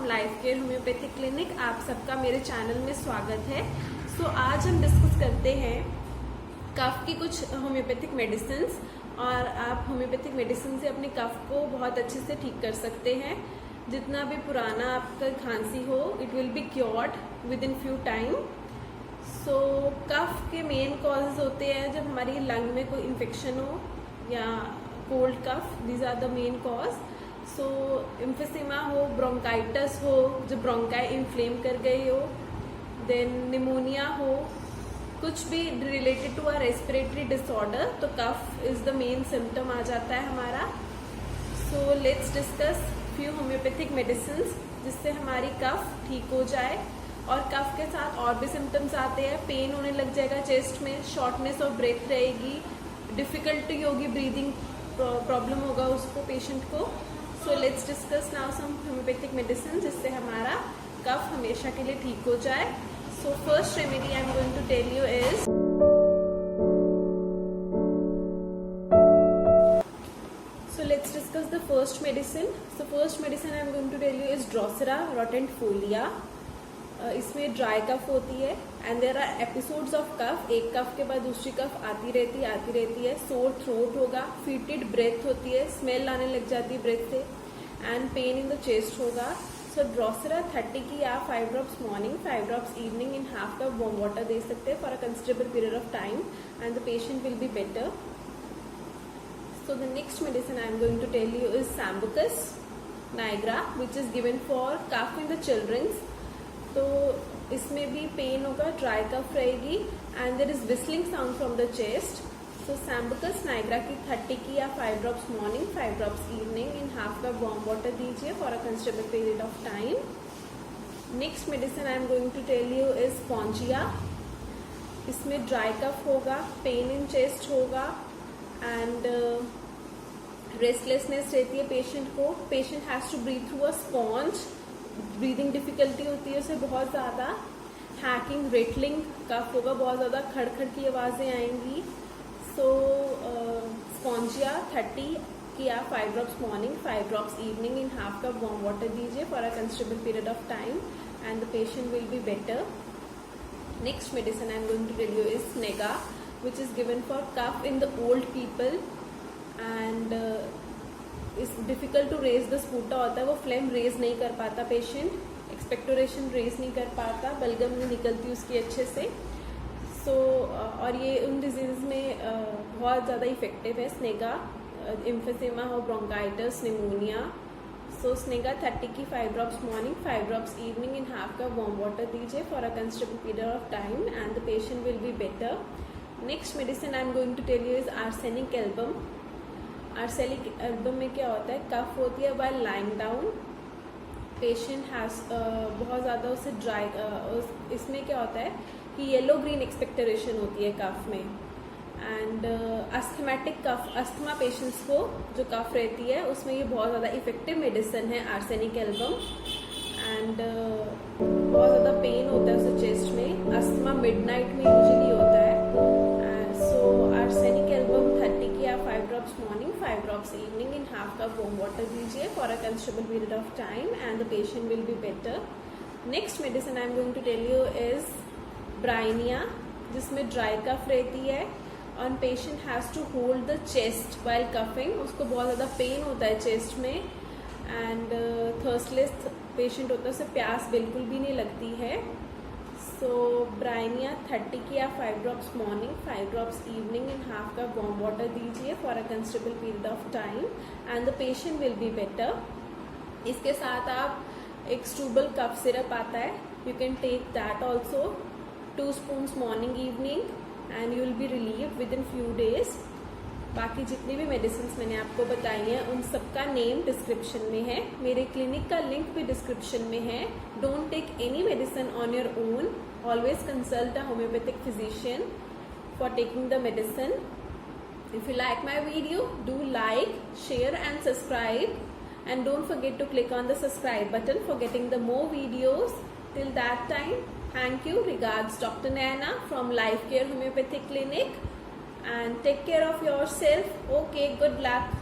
Life care homeopathic clinic. आप सबका मेरे चैनल में स्वागत है। आज हम डिस्कस करते हैं कफ की कुछ होम्योपैथिक मेडिसिन और आप होम्योपैथिक मेडिसिन से अपने कफ को बहुत अच्छे से ठीक कर सकते हैं। जितना भी पुराना आपका खांसी हो, it will be cured within few time. Cough के मेन कॉजेज होते हैं जब हमारी लंग में कोई इन्फेक्शन हो या cold cough, these are the main cause. Emphysema हो, ब्रोंकाइटिस हो, जो ब्रोंकाई इन्फ्लेम कर गई हो, देन निमोनिया हो, कुछ भी related to a respiratory disorder, तो cough is the main symptom आ जाता है हमारा। Let's discuss few homeopathic medicine जिससे हमारी कफ ठीक हो जाए। और कफ के साथ और भी सिम्टम्स आते हैं। पेन होने लग जाएगा चेस्ट में, शॉर्टनेस ऑफ ब्रेथ रहेगी, डिफिकल्टी होगी, ब्रीदिंग प्रॉब्लम होगा उसको, पेशेंट को। Let's discuss now some homeopathic medicine जिससे हमारा कफ हमेशा के लिए ठीक हो जाए। First remedy I am going to tell you is, let's discuss the first medicine. First medicine I am going to tell you is Drosera rotenfolia. इसमें dry कफ होती है and there our episodes of cough. एक कफ के बाद दूसरी कफ आती रहती है। सोर थ्रोट होगा, फीटेड ब्रेथ होती है, स्मेल आने लग जाती है ब्रेथ से, and pain in the chest होगा। ड्रोसेरा 30 की आप 5 drops morning, 5 drops evening in half cup warm water दे सकते हैं for a considerable period of time and the patient will be better. The next medicine I am going to tell you is Sambucus nigra, which is given for cough in the children's. तो इसमें भी pen होगा, dry cough रहेगी and there is whistling sound from the chest. Sambucus nigra की 30 की या 5 drops morning, 5 drops evening in half cup warm water दीजिए for a considerable period of time. Next medicine I am going to tell you is spongia. इसमें dry cough होगा, pain in chest होगा and restlessness रहती है patient को। Patient has to breathe through a sponge, breathing difficulty होती है उसे बहुत ज़्यादा। हैकिंग, रेटलिंग कफ होगा, बहुत ज़्यादा खड़खड़ की आवाज़ें आएंगी। स्पॉन्जिया 30 की आप 5 drops morning, 5 drops evening in half cup warm water दीजिए for a considerable period of time and the patient will be better. Next medicine I am going to tell you is senega, which is given for cough in the old people and is difficult to raise the sputa होता है, वो flame raise नहीं कर पाता patient, expectoration raise नहीं कर पाता, बलगम नहीं निकलती उसकी अच्छे से। और ये उन डिजीज में बहुत ज़्यादा इफेक्टिव है स्नेगा, एम्फिसेमा हो, ब्रोंकाइटिस, निमोनिया। स्नेगा 30 की 5 drops morning, 5 drops evening in half cup warm water दीजिए for a considerable period of time and the patient will be better. Next medicine I am going to tell you is arsenic album. Arsenic album में क्या होता है, cough होती है while lying down, patient has बहुत ज़्यादा उसे dry, इसमें क्या होता है कि येलो ग्रीन एक्सपेक्टोरेशन होती है कफ में and asthmatic cough, asthma patients को जो कफ रहती है उसमें ये बहुत ज़्यादा इफेक्टिव मेडिसिन है आर्सेनिक एल्बम। एंड बहुत ज़्यादा पेन होता है उसे चेस्ट में, अस्थमा मिडनाइट में यूजुअली होता है। आर्सेनिक एल्बम 30 की आप 5 drops morning, 5 drops evening in half cup warm water दीजिए for a considerable period of time and the patient will be better. Next medicine I am going to tell you is bryonia, जिसमें dry cough रहती है और patient has to hold the chest while coughing, उसको बहुत ज़्यादा pen होता है chest में एंड थर्स्टलेस पेशेंट होता है, उसे प्यास बिल्कुल भी नहीं लगती है। ब्राइनिया 30 की आप 5 drops morning, 5 drops evening in half cup warm water दीजिए for a considerable period of time and the patient will be better. इसके साथ आप एक स्टूबल कफ सिरप आता है, you can take that also, 2 spoons morning evening and you will be relieved within few days. बाकी जितनी भी मेडिसिन मैंने आपको बताई हैं उन सबका नेम डिस्क्रिप्शन में है, मेरे क्लिनिक का लिंक भी डिस्क्रिप्शन में है। Don't take any medicine on your own, always consult a homeopathic physician for taking the medicine. If you like my video, do like, share and subscribe and don't forget to click on the subscribe button for getting the more videos. Till that time, thank you. Regards, Dr. Naina from Life Care Homeopathic Clinic, and take care of yourself. Okay, good luck.